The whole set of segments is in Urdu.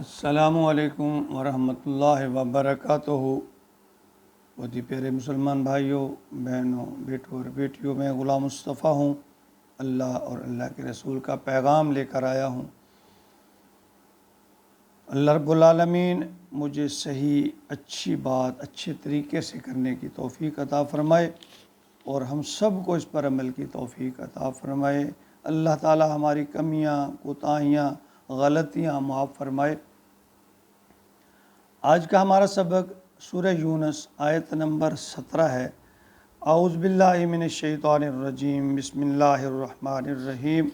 السلام علیکم ورحمۃ اللہ وبرکاتہ۔ بہت ہی پیارے مسلمان بھائیوں، بہنوں، بیٹوں اور بیٹیوں، میں غلام مصطفیٰ ہوں۔ اللہ اور اللہ کے رسول کا پیغام لے کر آیا ہوں۔ اللہ رب العالمین مجھے صحیح اچھی بات اچھے طریقے سے کرنے کی توفیق عطا فرمائے اور ہم سب کو اس پر عمل کی توفیق عطا فرمائے۔ اللہ تعالی ہماری کمیاں، کوتاہیاں، غلطیاں معاف فرمائے۔ آج کا ہمارا سبق سورہ یونس آیت نمبر 17 ہے۔ اعوذ باللہ من الشیطان الرجیم، بسم اللہ الرحمن الرحیم۔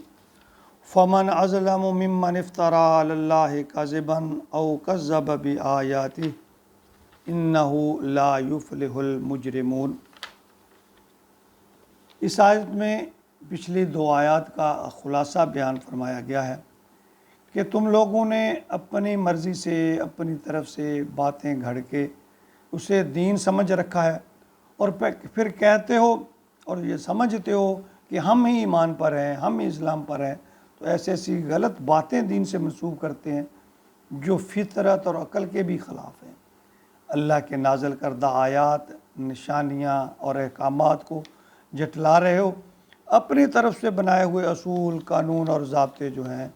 فمن اظلم ممن افترى علی اللہ کذبا او کذب بآیاتہ انہ لا یفلح المجرمون۔ اس آیت میں پچھلی دو آیات کا خلاصہ بیان فرمایا گیا ہے کہ تم لوگوں نے اپنی مرضی سے اپنی طرف سے باتیں گھڑ کے اسے دین سمجھ رکھا ہے اور پھر کہتے ہو اور یہ سمجھتے ہو کہ ہم ہی ایمان پر ہیں، ہم ہی اسلام پر ہیں، تو ایسی غلط باتیں دین سے منسوب کرتے ہیں جو فطرت اور عقل کے بھی خلاف ہیں۔ اللہ کے نازل کردہ آیات، نشانیاں اور احکامات کو جھٹلا رہے ہو، اپنی طرف سے بنائے ہوئے اصول، قانون اور ضابطے جو ہیں،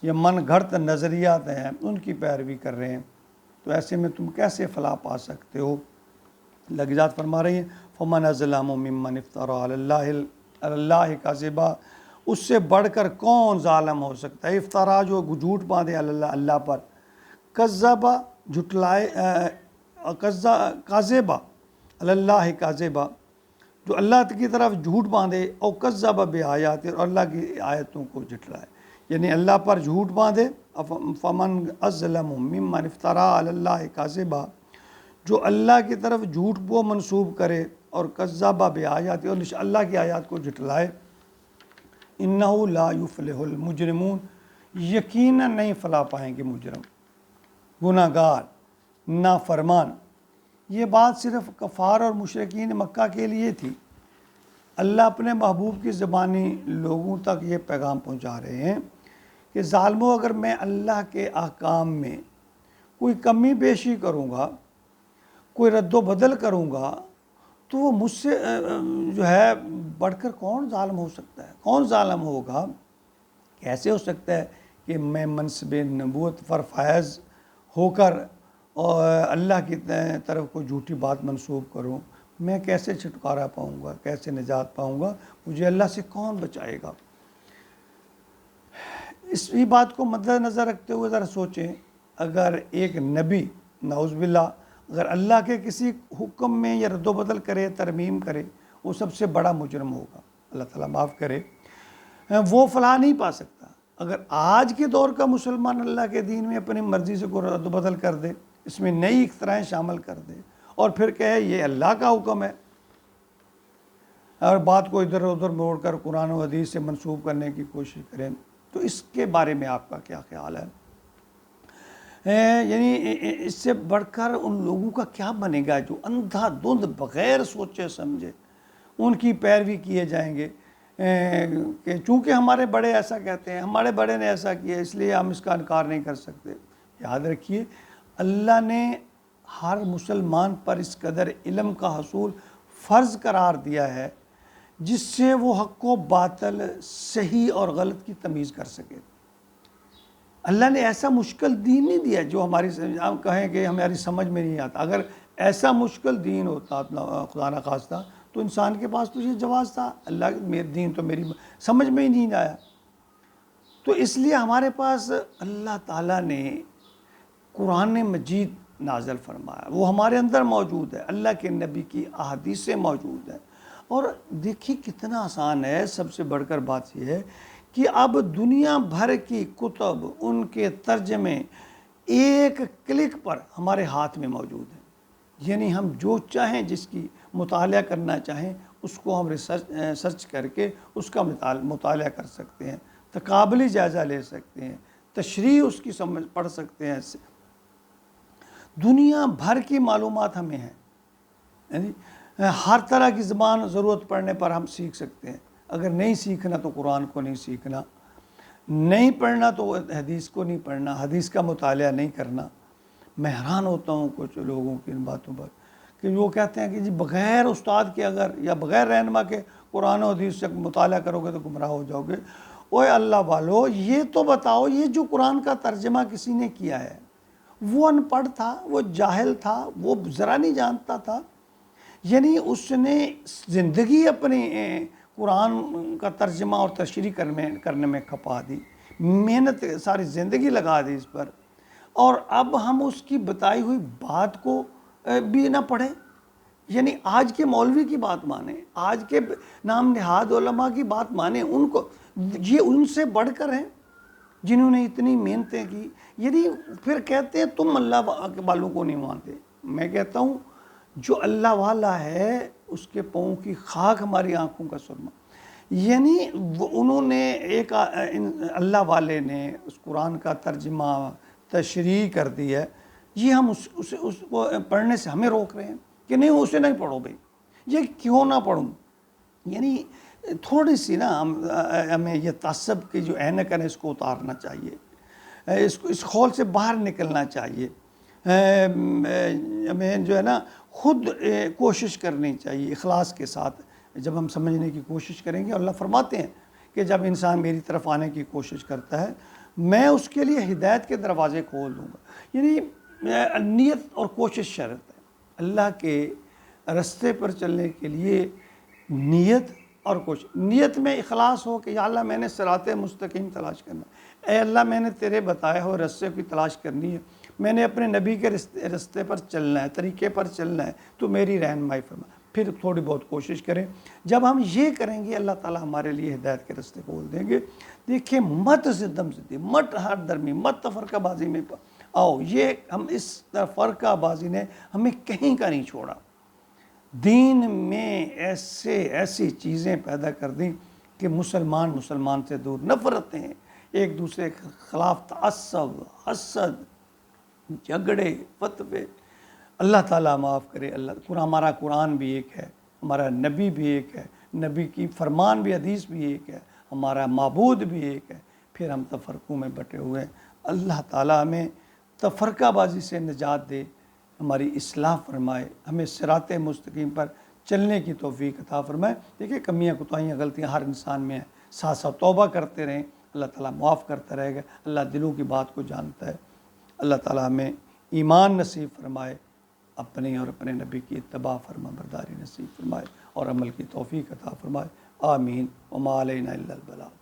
یہ من گھڑت نظریات ہیں، ان کی پیروی کر رہے ہیں، تو ایسے میں تم کیسے فلاح پا سکتے ہو؟ لگزات فرما رہی ہیں فمن اظلم ممن افترى علی اللہ کذبا، اس سے بڑھ کر کون ظالم ہو سکتا ہے؟ افطرا جو جھوٹ باندھے اللہ پر، کذبا جھٹلائے، کاذبا اللہ کاذبا جو اللہ کی طرف جھوٹ باندھے، او کذب بآیات اور اللہ کی آیتوں کو جھٹلائے، یعنی اللہ پر جھوٹ باندھے۔ فمن اظلم ممن افترى علی اللہ کاذبا، جو اللہ کی طرف جھوٹ کو منسوب کرے اور کذب بآیات اور اللہ کی آیات کو جھٹلائے، انہ لا یفلح المجرمون، یقیناً نہیں فلاح پائیں گے مجرم، گناہ گار، نافرمان۔ یہ بات صرف کفار اور مشرکین مکہ کے لیے تھی۔ اللہ اپنے محبوب کی زبانی لوگوں تک یہ پیغام پہنچا رہے ہیں کہ ظالموں، اگر میں اللہ کے احکام میں کوئی کمی بیشی کروں گا، کوئی رد و بدل کروں گا، تو وہ مجھ سے جو ہے بڑھ کر کون ظالم ہو سکتا ہے؟ کون ظالم ہوگا؟ کیسے ہو سکتا ہے کہ میں منصب نبوت پر فائز ہو کر اور اللہ کی طرف کو جھوٹی بات منسوب کروں؟ میں کیسے چھٹکارا پاؤں گا؟ کیسے نجات پاؤں گا؟ مجھے اللہ سے کون بچائے گا؟ اسی بات کو مد نظر رکھتے ہوئے ذرا سوچیں، اگر ایک نبی نعوذ باللہ اگر اللہ کے کسی حکم میں یا رد و بدل کرے، ترمیم کرے، وہ سب سے بڑا مجرم ہوگا، اللہ تعالیٰ معاف کرے، وہ فلاح نہیں پا سکتا۔ اگر آج کے دور کا مسلمان اللہ کے دین میں اپنی مرضی سے کوئی رد و بدل کر دے، اس میں نئی اختراعیں شامل کر دے اور پھر کہے یہ اللہ کا حکم ہے، اور بات کو ادھر ادھر موڑ کر قرآن و حدیث سے منسوب کرنے کی کوشش کریں، تو اس کے بارے میں آپ کا کیا خیال ہے؟ یعنی اس سے بڑھ کر ان لوگوں کا کیا بنے گا جو اندھا دھند بغیر سوچے سمجھے ان کی پیروی کیے جائیں گے کہ چونکہ ہمارے بڑے ایسا کہتے ہیں، ہمارے بڑے نے ایسا کیا، اس لیے ہم اس کا انکار نہیں کر سکتے۔ یاد رکھیے، اللہ نے ہر مسلمان پر اس قدر علم کا حصول فرض قرار دیا ہے جس سے وہ حق و باطل، صحیح اور غلط کی تمیز کر سکے۔ اللہ نے ایسا مشکل دین نہیں دیا جو ہم کہیں کہ ہماری سمجھ میں نہیں آتا۔ اگر ایسا مشکل دین ہوتا خدا نہ خواستہ تو انسان کے پاس تو یہ جواز تھا، اللہ میرے دین تو میری سمجھ میں ہی نہیں آیا۔ تو اس لیے ہمارے پاس اللہ تعالیٰ نے قرآن مجید نازل فرمایا، وہ ہمارے اندر موجود ہے، اللہ کے نبی کی احادیثیں موجود ہیں، اور دیکھیے کتنا آسان ہے۔ سب سے بڑھ کر بات یہ ہے کہ اب دنیا بھر کی کتب، ان کے ترجمے ایک کلک پر ہمارے ہاتھ میں موجود ہیں، یعنی ہم جو چاہیں، جس کی مطالعہ کرنا چاہیں، اس کو ہم سرچ کر کے اس کا مطالعہ کر سکتے ہیں، تقابلی جائزہ لے سکتے ہیں، تشریح اس کی پڑھ سکتے ہیں۔ دنیا بھر کی معلومات ہمیں ہیں، یعنی ہر طرح کی زبان ضرورت پڑنے پر ہم سیکھ سکتے ہیں۔ اگر نہیں سیکھنا تو قرآن کو نہیں سیکھنا۔ نہیں پڑھنا تو حدیث کو نہیں پڑھنا، حدیث کا مطالعہ نہیں کرنا۔ میں حیران ہوتا ہوں کچھ لوگوں کی ان باتوں پر کہ وہ کہتے ہیں کہ جی بغیر استاد کے اگر یا بغیر رہنما کے قرآن و حدیث سے مطالعہ کرو گے تو گمراہ ہو جاؤ گے۔ اوے اللہ والو، یہ تو بتاؤ، یہ جو قرآن کا ترجمہ کسی نے کیا ہے، وہ ان پڑھ تھا، وہ جاہل تھا، وہ ذرا نہیں جانتا تھا، یعنی اس نے زندگی اپنی قرآن کا ترجمہ اور تشریح کرنے میں کھپا دی، محنت ساری زندگی لگا دی اس پر، اور اب ہم اس کی بتائی ہوئی بات کو بھی نہ پڑھیں؟ یعنی آج کے مولوی کی بات مانیں، آج کے نام نہاد علماء کی بات مانیں، ان کو یہ ان سے بڑھ کر ہیں جنہوں نے اتنی محنتیں کی، یعنی پھر کہتے ہیں تم اللہ والوں کو نہیں مانتے۔ میں کہتا ہوں جو اللہ والا ہے اس کے پاؤں کی خاک ہماری آنکھوں کا سرما، یعنی انہوں نے ایک اللہ والے نے اس قرآن کا ترجمہ تشریح کر دی ہے، یہ ہم اس کو پڑھنے سے ہمیں روک رہے ہیں کہ نہیں اسے نہیں پڑھو بھائی، یہ کیوں نہ پڑھوں؟ یعنی تھوڑی سی نا ہمیں یہ تعصب کی جو اینک ہے اس کو اتارنا چاہیے، اس خول سے باہر نکلنا چاہیے، ہمیں جو ہے نا خود کوشش کرنی چاہیے اخلاص کے ساتھ۔ جب ہم سمجھنے کی کوشش کریں گے، اللہ فرماتے ہیں کہ جب انسان میری طرف آنے کی کوشش کرتا ہے میں اس کے لیے ہدایت کے دروازے کھول دوں گا۔ یعنی نیت اور کوشش شرط ہے، اللہ کے رستے پر چلنے کے لیے نیت اور کوشش۔ نیت میں اخلاص ہو کہ یا اللہ میں نے صراط مستقیم تلاش کرنا ہے، اے اللہ میں نے تیرے بتائے ہوئے رستے کی تلاش کرنی ہے، میں نے اپنے نبی کے رستے پر چلنا ہے، طریقے پر چلنا ہے، تو میری رہنمائی فرما۔ پھر تھوڑی بہت کوشش کریں، جب ہم یہ کریں گے اللہ تعالیٰ ہمارے لیے ہدایت کے رستے کھول دیں گے۔ دیکھیں مت زدم زدی، مت ہر درمی، مت فرقہ بازی میں آؤ، یہ ہم اس فرقہ بازی نے ہمیں کہیں کا نہیں چھوڑا، دین میں ایسی چیزیں پیدا کر دیں کہ مسلمان سے دور، نفرتیں، ایک دوسرے کے خلاف تعصب، حسد، جھگڑے، فتوے۔ اللہ تعالیٰ معاف کرے۔ ہمارا قرآن بھی ایک ہے، ہمارا نبی بھی ایک ہے، نبی کی فرمان بھی، حدیث بھی ایک ہے، ہمارا معبود بھی ایک ہے، پھر ہم تفرقوں میں بٹے ہوئے ہیں۔ اللہ تعالیٰ ہمیں تفرقہ بازی سے نجات دے، ہماری اصلاح فرمائے، ہمیں صراط مستقیم پر چلنے کی توفیق عطا فرمائے۔ دیکھیں کمیاں کوتاہیاں غلطیاں ہر انسان میں ہیں، ساتھ ساتھ توبہ کرتے رہیں، اللہ تعالیٰ معاف کرتا رہے گا۔ اللہ دلوں کی بات کو جانتا ہے۔ اللہ تعالیٰ ہمیں ایمان نصیب فرمائے، اپنے اور اپنے نبی کی اتباع فرما برداری نصیب فرمائے، اور عمل کی توفیق عطا فرمائے۔ آمین۔ وما علینا الا البلاغ۔